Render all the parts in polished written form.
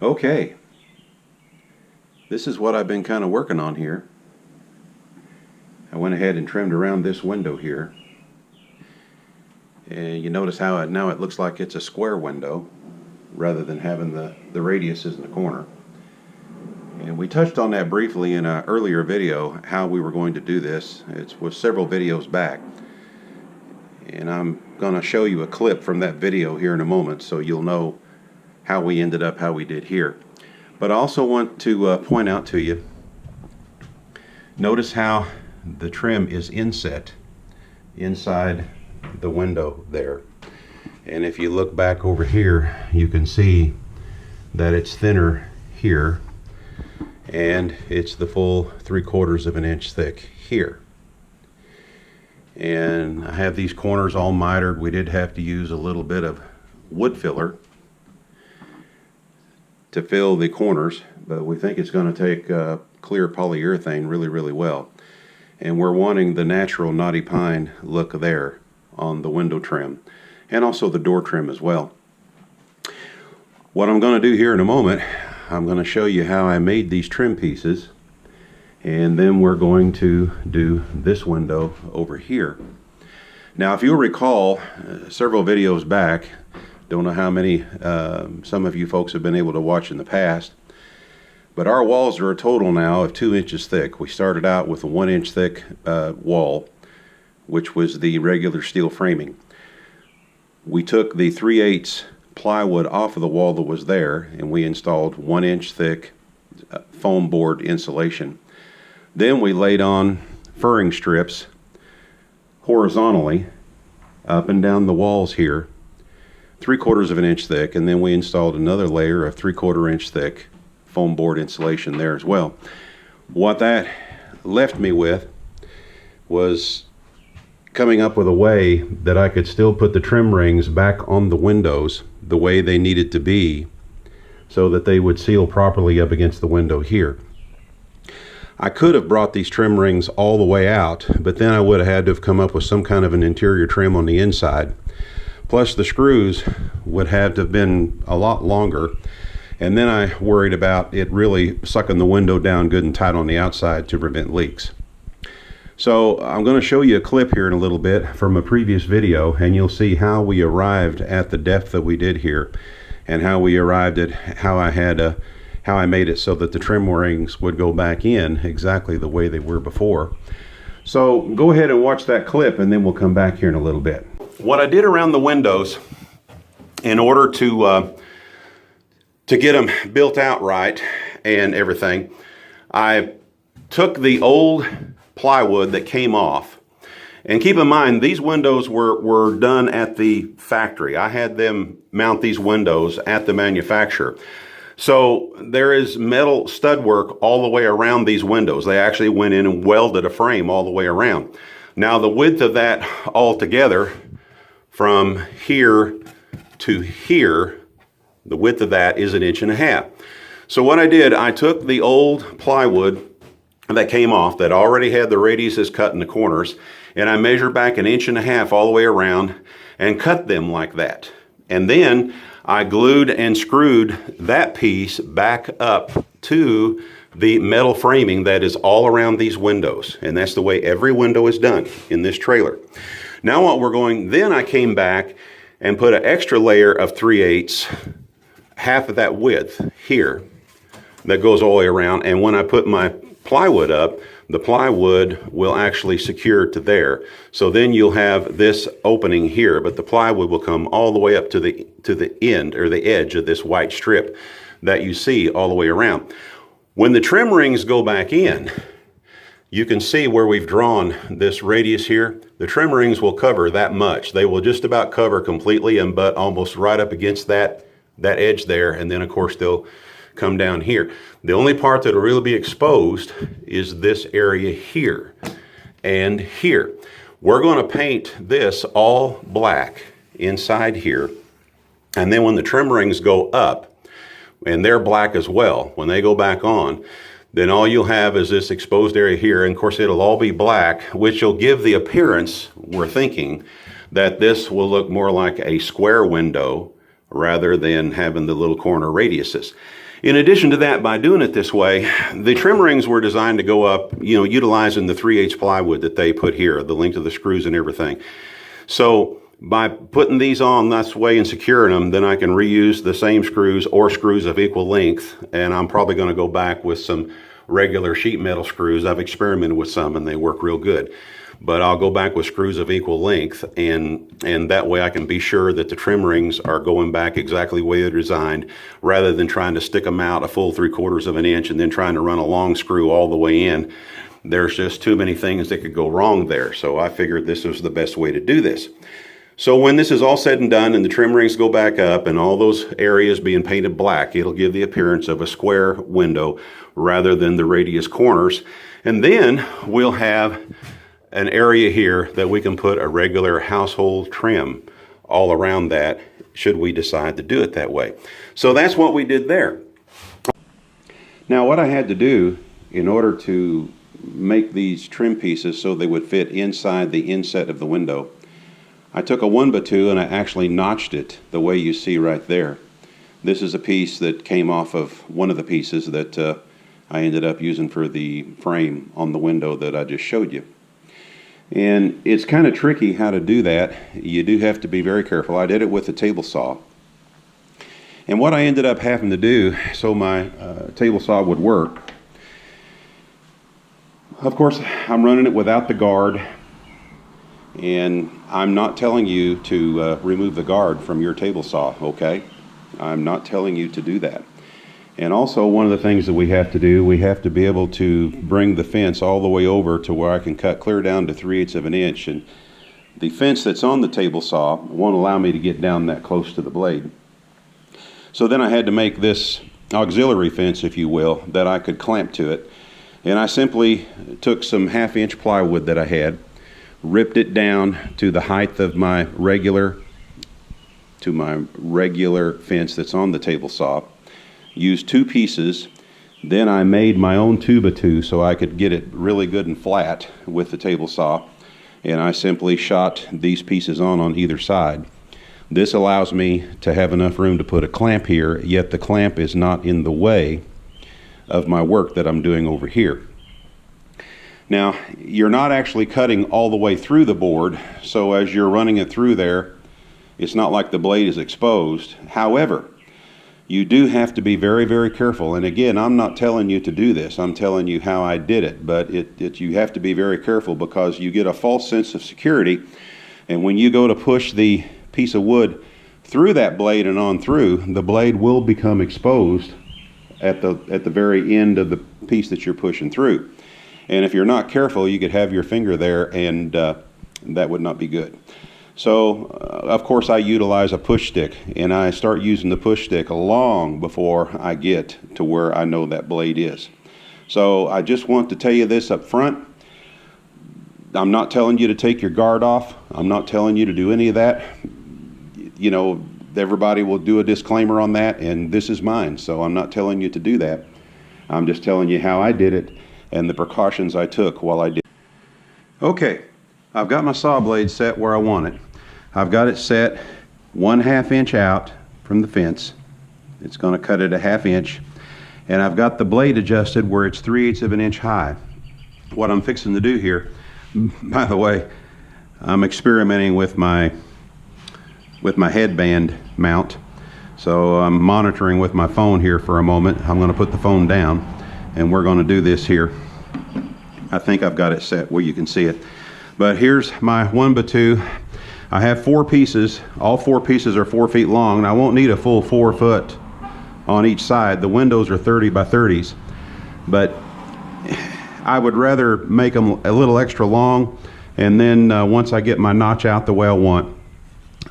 Okay, this is what I've been kind of working on here. I went ahead and trimmed around this window here. And you notice how now it looks like it's a square window rather than having the radiuses in the corner. And we touched on that briefly in an earlier video, how we were going to do this. It was several videos back. And I'm going to show you a clip from that video here in a moment so you'll know how we ended up how we did here. But I also want to point out to you, notice how the trim is inset inside the window there. And if you look back over here, you can see that it's thinner here and it's the full 3/4 of an inch thick here. And I have these corners all mitered. We did have to use a little bit of wood filler to fill the corners, but we think it's going to take clear polyurethane really well. And we're wanting the natural knotty pine look there on the window trim and also the door trim as well. What I'm going to do here in a moment, I'm going to show you how I made these trim pieces, and then we're going to do this window over here. Now, if you'll recall, several videos back, don't know how many some of you folks have been able to watch in the past, but our walls are a total now of 2 inches thick. We started out with a 1 inch thick wall, which was the regular steel framing. We took the 3/8 plywood off of the wall that was there, and we installed 1 inch thick foam board insulation. Then we laid on furring strips horizontally up and down the walls here, 3/4 of an inch thick, and then we installed another layer of 3/4 inch thick foam board insulation there as well. What that left me with was coming up with a way that I could still put the trim rings back on the windows the way they needed to be so that they would seal properly up against the window here. I could have brought these trim rings all the way out, but then I would have had to have come up with some kind of an interior trim on the inside. Plus the screws would have to have been a lot longer, and then I worried about it really sucking the window down good and tight on the outside to prevent leaks. So I'm going to show you a clip here in a little bit from a previous video, and you'll see how we arrived at the depth that we did here and how we arrived at how I made it so that the trim rings would go back in exactly the way they were before. So go ahead and watch that clip, and then we'll come back here in a little bit. What I did around the windows in order to get them built out right and everything, I took the old plywood that came off, and keep in mind these windows were done at the factory. I had them mount these windows at the manufacturer. So there is metal stud work all the way around these windows. They actually went in and welded a frame all the way around. Now the width of that altogether from here to here, the width of that is 1.5 inches. So what I did, I took the old plywood that came off that already had the radiuses cut in the corners, and I measured back 1.5 inches all the way around and cut them like that. And then I glued and screwed that piece back up to the metal framing that is all around these windows. And that's the way every window is done in this trailer. Now what we're going, then I came back and put an extra layer of 3/8, half of that width here that goes all the way around. And when I put my plywood up, the plywood will actually secure to there. So then you'll have this opening here, but the plywood will come all the way up to the end or the edge of this white strip that you see all the way around. When the trim rings go back in, you can see where we've drawn this radius here. The trim rings will cover that much. They will just about cover completely and butt almost right up against that edge there, and then of course they'll come down here. The only part that will really be exposed is this area here and here. We're going to paint this all black inside here, and then when the trim rings go up, and they're black as well, when they go back on, then all you'll have is this exposed area here, and of course it'll all be black, which will give the appearance, we're thinking, that this will look more like a square window rather than having the little corner radiuses. In addition to that, by doing it this way, the trim rings were designed to go up, utilizing the 3/8 plywood that they put here, the length of the screws and everything. So by putting these on this way and securing them, then I can reuse the same screws or screws of equal length. And I'm probably going to go back with some regular sheet metal screws. I've experimented with some and they work real good. But I'll go back with screws of equal length, and that way I can be sure that the trim rings are going back exactly the way they're designed, rather than trying to stick them out a full 3/4 of an inch and then trying to run a long screw all the way in. There's just too many things that could go wrong there. So I figured this was the best way to do this. So when this is all said and done and the trim rings go back up and all those areas being painted black, it'll give the appearance of a square window rather than the radius corners. And then we'll have an area here that we can put a regular household trim all around that, should we decide to do it that way. So that's what we did there. Now what I had to do in order to make these trim pieces so they would fit inside the inset of the window, I took a 1x2 and I actually notched it the way you see right there. This is a piece that came off of one of the pieces that I ended up using for the frame on the window that I just showed you. And it's kind of tricky how to do that. You do have to be very careful. I did it with a table saw. And what I ended up having to do so my table saw would work, of course, I'm running it without the guard. And I'm not telling you to remove the guard from your table saw, okay? I'm not telling you to do that. And also, one of the things that we have to do, we have to be able to bring the fence all the way over to where I can cut clear down to 3/8 of an inch. And the fence that's on the table saw won't allow me to get down that close to the blade. So then I had to make this auxiliary fence, if you will, that I could clamp to it. And I simply took some 1/2 inch plywood that I had, ripped it down to the height of my regular fence that's on the table saw, used 2 pieces. Then I made my own 2x2 so I could get it really good and flat with the table saw, and I simply shot these pieces on either side. This allows me to have enough room to put a clamp here, yet the clamp is not in the way of my work that I'm doing over here. Now, you're not actually cutting all the way through the board, so as you're running it through there, it's not like the blade is exposed. However, you do have to be very, very careful. And again, I'm not telling you to do this. I'm telling you how I did it. But you have to be very careful because you get a false sense of security. And when you go to push the piece of wood through that blade and on through, the blade will become exposed at the very end of the piece that you're pushing through. And if you're not careful, you could have your finger there, and that would not be good. So, of course, I utilize a push stick, and I start using the push stick long before I get to where I know that blade is. So I just want to tell you this up front. I'm not telling you to take your guard off. I'm not telling you to do any of that. You know, everybody will do a disclaimer on that, and this is mine, so I'm not telling you to do that. I'm just telling you how I did it and the precautions I took while I did it. Okay. I've got my saw blade set where I want it. I've got it set 1/2 inch out from the fence. It's going to cut it 1/2 inch. And I've got the blade adjusted where it's 3/8 of an inch high. What I'm fixing to do here, by the way, I'm experimenting with my headband mount. So I'm monitoring with my phone here for a moment. I'm going to put the phone down and we're going to do this here. I think I've got it set where you can see it. But here's my 1x2. I have 4 pieces. All 4 pieces are 4 feet long, and I won't need a full 4 foot on each side. The windows are 30 by 30s, but I would rather make them a little extra long, and then once I get my notch out the way I want,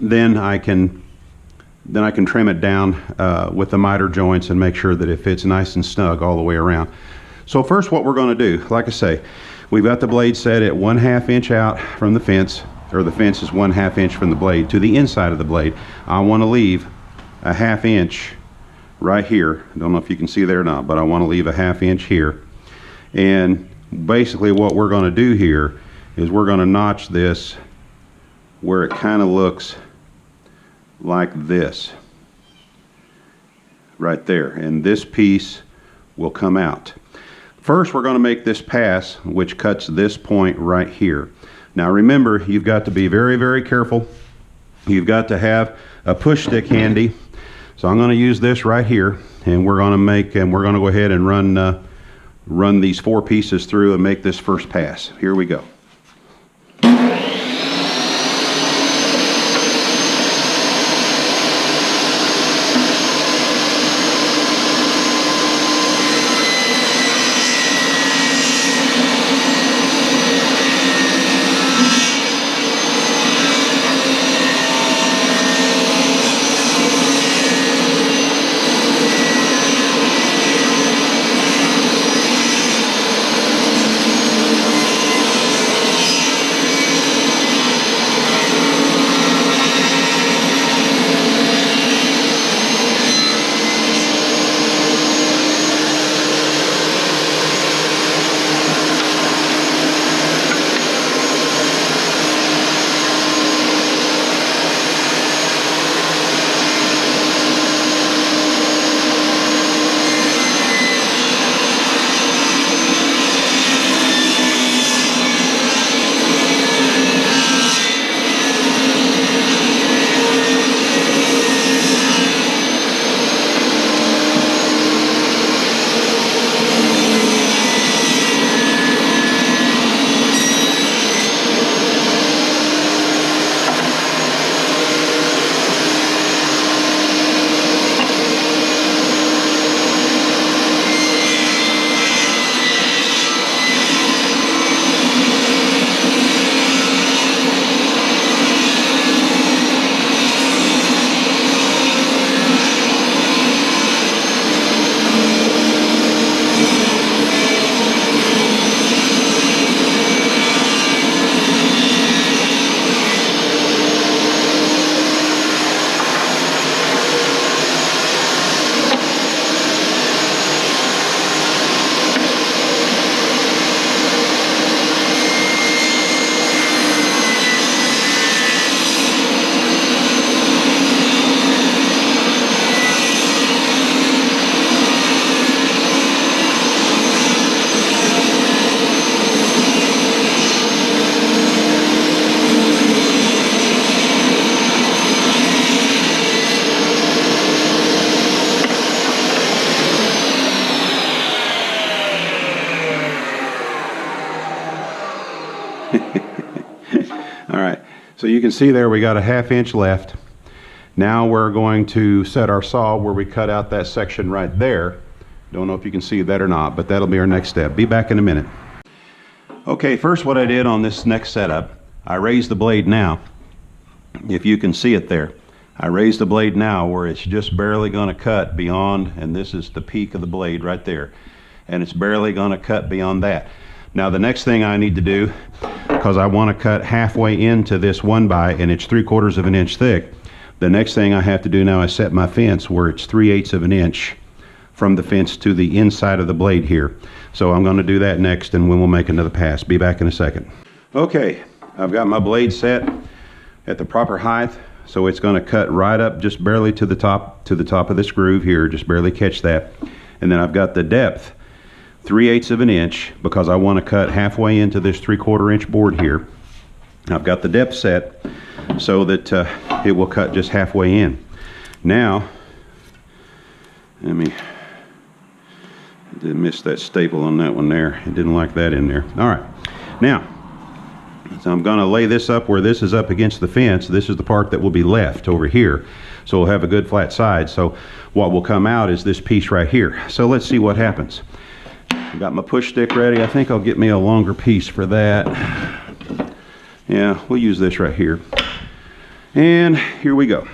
then I can trim it down with the miter joints and make sure that it fits nice and snug all the way around. So first, what we're going to do, like I say, we've got the blade set at 1/2 inch out from the fence, or the fence is 1/2 inch from the blade to the inside of the blade. I want to leave a 1/2 inch right here. I don't know if you can see there or not, but I want to leave a 1/2 inch here. And basically what we're going to do here is we're going to notch this where it kind of looks like this. right there, and this piece will come out. First, we're going to make this pass, which cuts this point right here. Now remember, you've got to be very, very careful. You've got to have a push stick handy. So I'm going to use this right here, and we're going to go ahead and run these 4 pieces through and make this first pass. Here we go. All right, so you can see there we got a 1/2 inch left. Now we're going to set our saw where we cut out that section right there. Don't know if you can see that or not, but that'll be our next step. Be back in a minute. Okay, first what I did on this next setup, I raised the blade now. If you can see it there, I raised the blade now where it's just barely going to cut beyond, and this is the peak of the blade right there, and it's barely going to cut beyond that. Now the next thing I need to do, because I want to cut halfway into this 1x and it's 3/4 of an inch thick, the next thing I have to do now is set my fence where it's 3/8 of an inch from the fence to the inside of the blade here. So I'm going to do that next, and then we'll make another pass. Be back in a second. Okay, I've got my blade set at the proper height, so it's going to cut right up just barely to the top of this groove here, just barely catch that. And then I've got the depth 3/8 of an inch because I want to cut halfway into this 3/4 inch board here. I've got the depth set so that it will cut just halfway in. Now, I did miss that staple on that one there. It didn't like that in there. All right, now, so I'm going to lay this up where this is up against the fence. This is the part that will be left over here. So we'll have a good flat side. So what will come out is this piece right here. So let's see what happens. I've got my push stick ready. I think I'll get me a longer piece for that. Yeah, we'll use this right here. And here we go.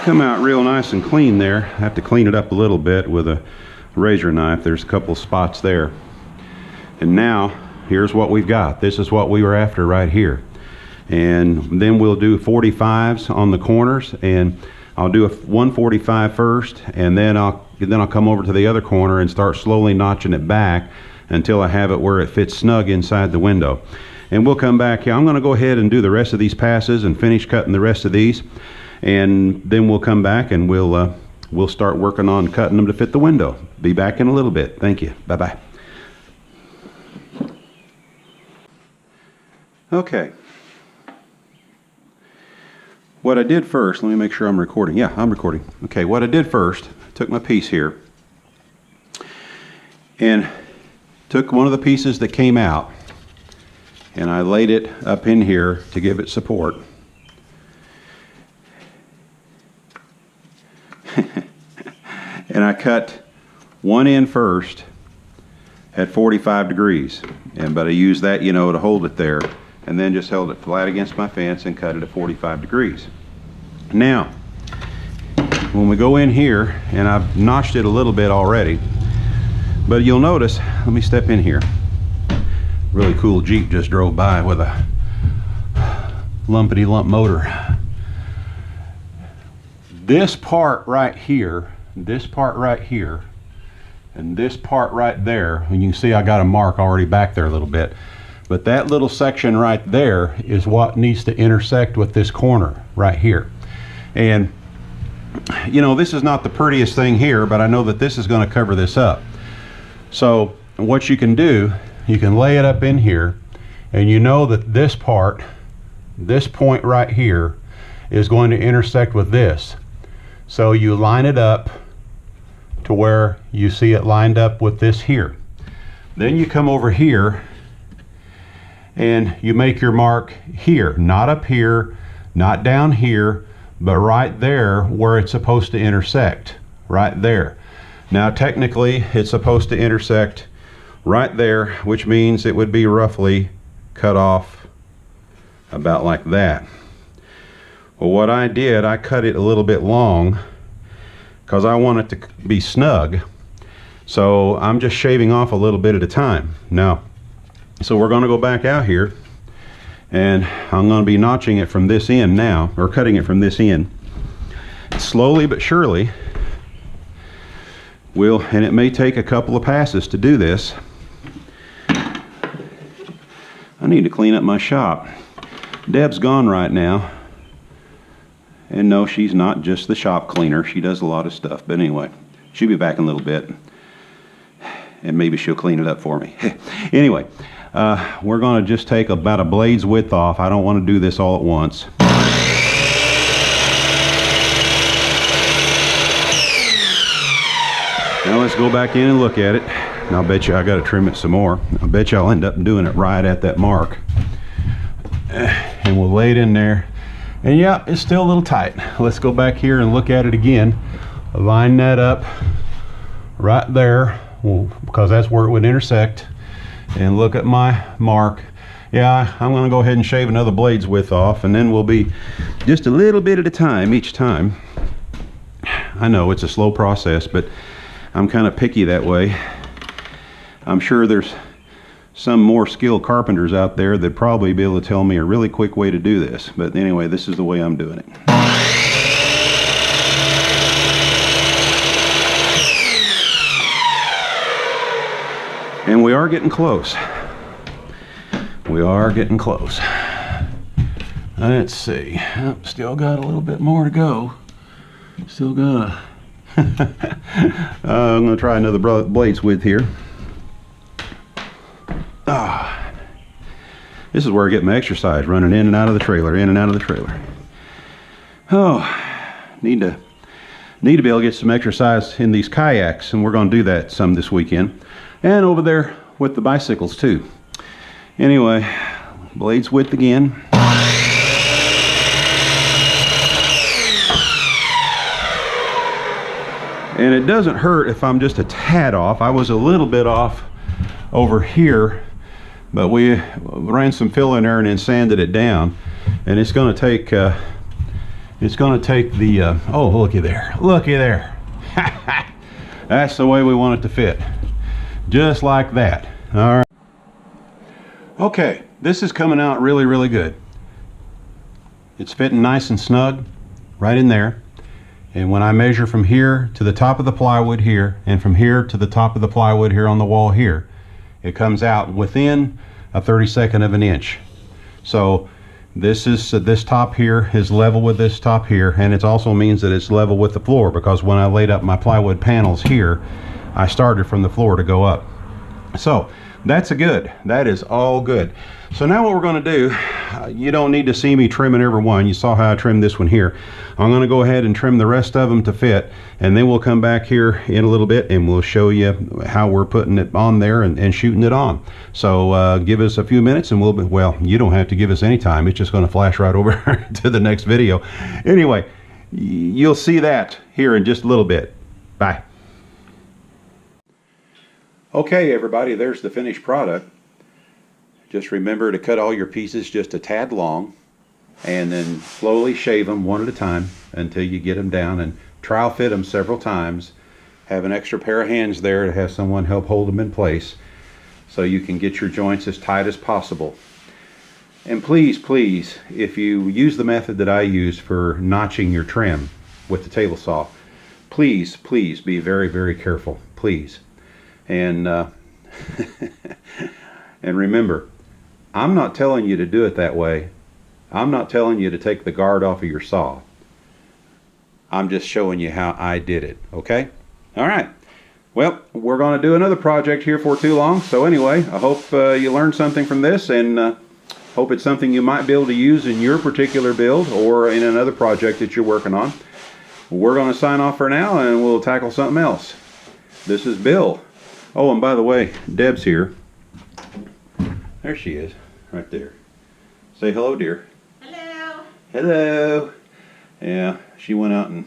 come out real nice and clean there. I have to clean it up a little bit with a razor knife. There's a couple spots there. And now here's what we've got. This is what we were after right here. And then we'll do 45s on the corners, and I'll do a 145 first, and then I'll come over to the other corner and start slowly notching it back until I have it where it fits snug inside the window. And we'll come back here. I'm going to go ahead and do the rest of these passes and finish cutting the rest of these, and then we'll come back and we'll start working on cutting them to fit the window. Be back in a little bit. Thank you. Bye-bye. Okay. What I did first, let me make sure I'm recording. Yeah, I'm recording. Okay, what I did first, took my piece here and took one of the pieces that came out, and I laid it up in here to give it support. And I cut one end first at 45 degrees, but I used that, you know, to hold it there, and then just held it flat against my fence and cut it at 45 degrees. Now, when we go in here, and I've notched it a little bit already, but you'll notice, let me step in here. Really cool Jeep just drove by with a lumpity lump motor. This part right here, and this part right there, and you can see I got a mark already back there a little bit. But that little section right there is what needs to intersect with this corner right here. And you know, this is not the prettiest thing here, but I know that this is going to cover this up. So what you can do, you can lay it up in here, and you know that this part, this point right here, is going to intersect with this. So you line it up to where you see it lined up with this here. Then you come over here and you make your mark here, not up here, not down here, but right there where it's supposed to intersect, right there. Now technically it's supposed to intersect right there, which means it would be roughly cut off about like that. Well, what I did, I cut it a little bit long because I want it to be snug. So I'm just shaving off a little bit at a time. Now, so we're going to go back out here, and I'm going to be notching it from this end now, or cutting it from this end. Slowly but surely, and it may take a couple of passes to do this. I need to clean up my shop. Deb's gone right now. And no, she's not just the shop cleaner. She does a lot of stuff. But anyway, she'll be back in a little bit. And maybe she'll clean it up for me. Anyway, we're going to just take about a blade's width off. I don't want to do this all at once. Now let's go back in and look at it. And I'll bet you I got to trim it some more. I bet you I'll end up doing it right at that mark. And we'll lay it in there. And yeah, it's still a little tight. Let's go back here and look at it again. Line that up right there, because that's where it would intersect. And look at my mark. Yeah, I'm going to go ahead and shave another blade's width off, and then we'll be just a little bit at a time each time. I know it's a slow process, but I'm kind of picky that way. I'm sure there's some more skilled carpenters out there that'd probably be able to tell me a really quick way to do this. But anyway, this is the way I'm doing it. And we are getting close. We are getting close. Let's see. Oh, still got a little bit more to go. Still got I'm going to try another blade's width here. This is where I get my exercise, running in and out of the trailer, in and out of the trailer. Oh, need to be able to get some exercise in these kayaks, and we're going to do that some this weekend. And over there with the bicycles too. Anyway, blades width again. And it doesn't hurt if I'm just a tad off. I was a little bit off over here, but we ran some fill in there and then sanded it down. And it's going to take It's going to take the, oh, looky there. Looky there. That's the way we want it to fit. Just like that. All right. Okay, this is coming out really, really good. It's fitting nice and snug right in there. And when I measure from here to the top of the plywood here, and from here to the top of the plywood here on the wall here, it comes out within a 32nd of an inch. So this is this top here is level with this top here, and it also means that it's level with the floor, because when I laid up my plywood panels here, I started from the floor to go up. So that's a good. That is all good. So now what we're going to do, you don't need to see me trimming every one. You saw how I trimmed this one here. I'm going to go ahead and trim the rest of them to fit, and then we'll come back here in a little bit and we'll show you how we're putting it on there and shooting it on. So give us a few minutes and we'll be, well, you don't have to give us any time. It's just going to flash right over to the next video. Anyway, you'll see that here in just a little bit. Bye. Okay, everybody, there's the finished product. Just remember to cut all your pieces just a tad long, and then slowly shave them one at a time until you get them down, and trial fit them several times. Have an extra pair of hands there to have someone help hold them in place so you can get your joints as tight as possible. And please, please, if you use the method that I use for notching your trim with the table saw, please, please be very, very careful, please. And and remember, I'm not telling you to do it that way. I'm not telling you to take the guard off of your saw. I'm just showing you how I did it, okay? All right. Well, we're going to do another project here for too long. So anyway, I hope you learned something from this, and hope it's something you might be able to use in your particular build or in another project that you're working on. We're going to sign off for now, and we'll tackle something else. This is Bill. Oh, and by the way, Deb's here. There she is, right there. Say hello, dear. Hello. Hello. Yeah, she went out and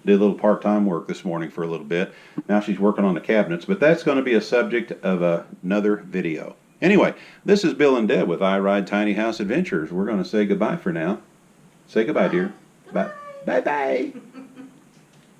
did a little part-time work this morning for a little bit. Now she's working on the cabinets, but that's going to be a subject of another video. Anyway, this is Bill and Deb with I Ride Tiny House Adventures. We're going to say goodbye for now. Say goodbye, dear. Bye. Bye-bye.